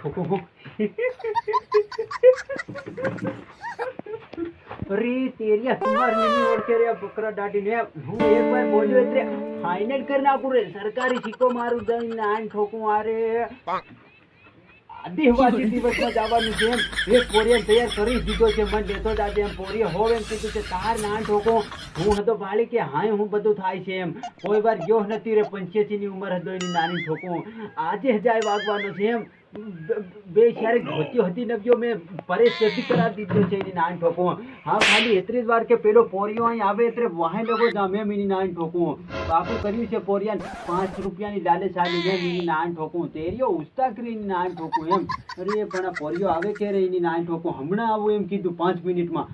ठोको अरे तेरिया तुम्हार नहीं और के रे बकरा डाटी ने हूं एक बार बोल्यो એટલે ફાઇનલ કરી નાખું રે સરકારી સિક્કો મારું દઈને નાન ઠોકું આરે આદિવાસી દિવસમાં જવાનું છે એમ એક પોરિયન તૈયાર કરી દીધો છે મન દેતો જ આજે એમ પોરિય હોવે એમ કીધું છે તાર નાન ઠોકો હું હતો બાળી કે હાય હું બધું થાય છે એમ કોઈ વાર ગયો નથી રે 85 ની ઉંમર હતો એની નાની ઠોકું આજે જાય વાગવાનો છે એમ બે શહેર ગોત્યો હતી નવ્યો મેં પરેશ સદી કરાવી દીધો છે એની નાન ઠોકું હા ખાલી એટલી જ વાર કે પેલો પોરિયો અહીં આવે એટલે વાહે લોકો જામે એની નાન ઠોકું બાપુ કર્યું છે પોરિયાન 5 રૂપિયાની લાલચ આવી એમ એની નાન ઠોકું તેરિયો ઉસ્તા કરીને નાન ઠોકું એમ અરે પણ આ પોરિયો આવે કે રે એની નાન ઠોકું હમણાં આવું એમ કીધું 5 મિનિટમાં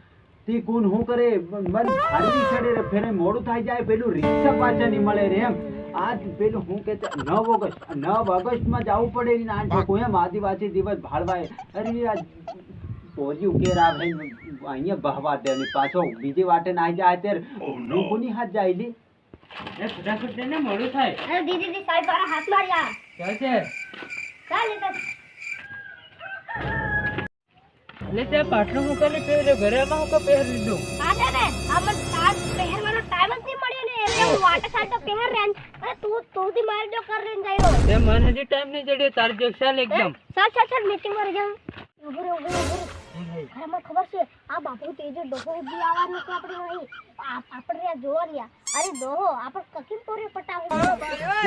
તે કોણ હું કરે મન હારી ચડે રે ફેરે મોડું થઈ જાય પેલું રિક્ષા પાછા નહીં મળે રે એમ આજ પેલું હું કે 9 ઓગસ્ટમાં જવું પડે એની નાન ઠોકું એમ આદિવાસી દિવસ ભાળવાય અરે આ પોરિયું કેર આવે અહીંયા બહવા દે ને પાછો બીજી વાટે ના જાય ત્યારે કોની હાથ જાય લી એ ફટાફટ દે ને મોડું થાય અરે દીદી સાહેબ મારા હાથ માર્યા ક્યાં છે ચાલ એ તો એટલે તે પાટલું મૂકેલી પહેરે ઘરેમાં હું પહેર લીધું આજે ને આમ તાર પહેરવાનો ટાઈમ જ નહીં મળ્યો ને એટલે હું વાટે સાઈડ તો પહેર રેન અરે તું થી માર જો કર રેન જાયો તે મને હજી ટાઈમ નહીં જડ્યો તાર જો ચાલ એકદમ ચાલ મીટિંગ માં જાઉં ઉભરે અરે મને ખબર છે આ બાપુ તેજો ડોહો ઉડી આવવાનો છે આપણે અહીં આપણે રે જોવા રહ્યા અરે ડોહો આપણે કકીમ પોરે પટાવ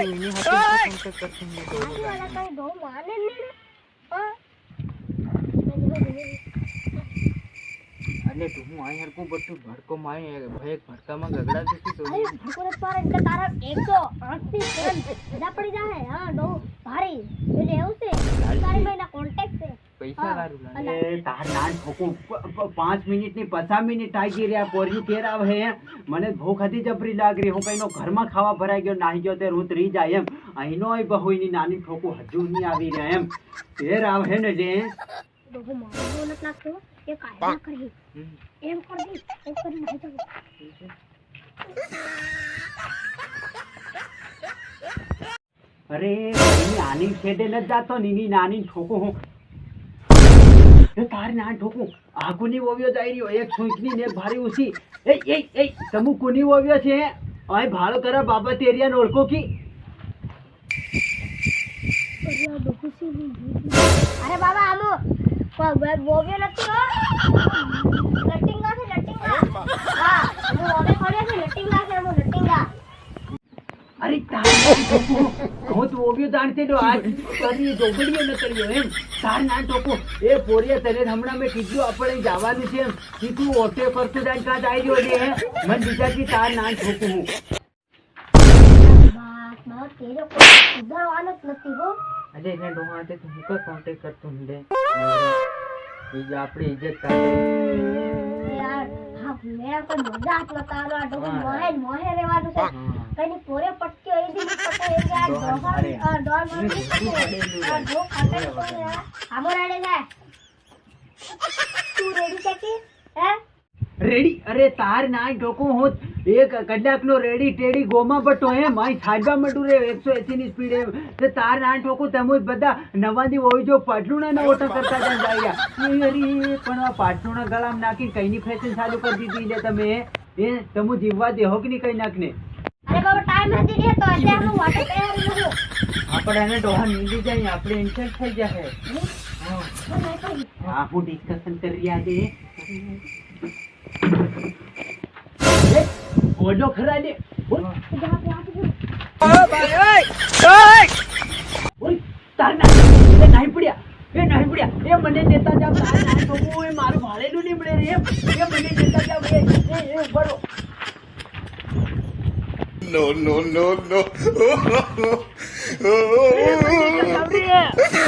એની હાથે કોન્ટેક્ટ કરશું આજે વાળા કઈ ડોહો માને ને હા અલે તું હું આય હરકો બટુ ભડકો માય ભય ભડકામાં ગગડા દેતી તો અરે ભડકો પાર એટલે તારા 108 થી ફોન જડા પડી જાહે હા ડો ભારી એટલે એવું છે તારી મહિના કોન્ટેક્ટ છે પૈસા લારું લાગે તાર નાન ઠોકું 5 મિનિટ ની 50 મિનિટ આવી ગઈ રે પોરિયું કેર આવે હે મને ભૂખ હતી જબરી લાગ રહી હું કઈનો ઘરમાં ખાવા ભરાઈ ગયો નાહી ગયો તે રૂત રહી જાય એમ અહીંનો આય બહોઈની નાની ઠોકું હજુ નહીં આવી રહ્યા એમ કેર આવે ને જે ડોહો મારો નથી લાગતો એ કાયદા કરી એમ કરી નહીં તો અરે એની આની છેડે ન જાતો નીની નાની ઠોકું હું એ તારી નાન ઠોકું આ કોની ઓવ્યો જાય રહ્યો એક સુઈકની ને ભારી ઉસી એ તમુ કોની ઓવ્યો છે આય ભાળો કરા બાબા તેરિયાને ઓળખો કી અરે બાબા આમો કોઈ બોવ્યો નથી હો લટિંગા છે લટિંગા હા હું ઓવે ખડ્યો છે લટિંગા છે હું લટિંગા અરે તારી ઠોકું હું તો ઓવ્યો જાણતે તો આજ કરી જોગડીએ ન કર્યો એમ તાર નાન ઠોકું એ પોરિયા તને હમણાં મેં કીધું આપણે જવાનું છે એમ તું ઓટે કરતો જાય કાં આવી રહ્યો છે મન વિચારથી તાર નાન ઠોકું હું બસ મારો તેરો કોઈ સુધારવાનો જ નથી હો અરે એને ડોહાતે તું હું કા કોન્ટેક્ટ કરતો ને બીજા આપણી ઇજ્જત કાઢે યાર હા મેં કોઈ મજાક નતા આ ડોહો મોહે રહેવાનું છે કઈની પોરે પટક્યો એ દી પટો એ આ ડોહા ડોર મળી આ ડો ખાતે તો આમો રેડે છે તું રેડી છે કે હે રેડી અરે તાર નાય ઠોકું હું એક કલાકનો રેડી ટેડી ગોમાં બટો એમ અહીં સાડવા મટું રે 180 ની સ્પીડ એમ તે તાર નાય ઠોકું તમે બધા નવાદી હોઈ જો પાટલુના ઓટા કરતા જાય અરે પણ આ પાટલુના ગળામાં નાખી કઈની ફેશન ચાલુ કરી દીધી લે તમે એ તમે જીવવા દેહો કે નહીં કઈ નાખને અરે બાબા ટાઈમ હતી ને તો અત્યારે હું વાટે તૈયાર છું આપણે એને ડોહા નીંદી જાય આપણે ઇન્સલ્ટ થઈ જાય હા હું ડિસ્કશન કરી રહ્યા છે ઓજો ખરા દે ઓય તાર ના એ નહીં પડ્યા એ મને નેતા જાવ તાર ના તો એ મારું ભાળેલું નહીં મળે રે એ મને નેતા જાવ એ બરો no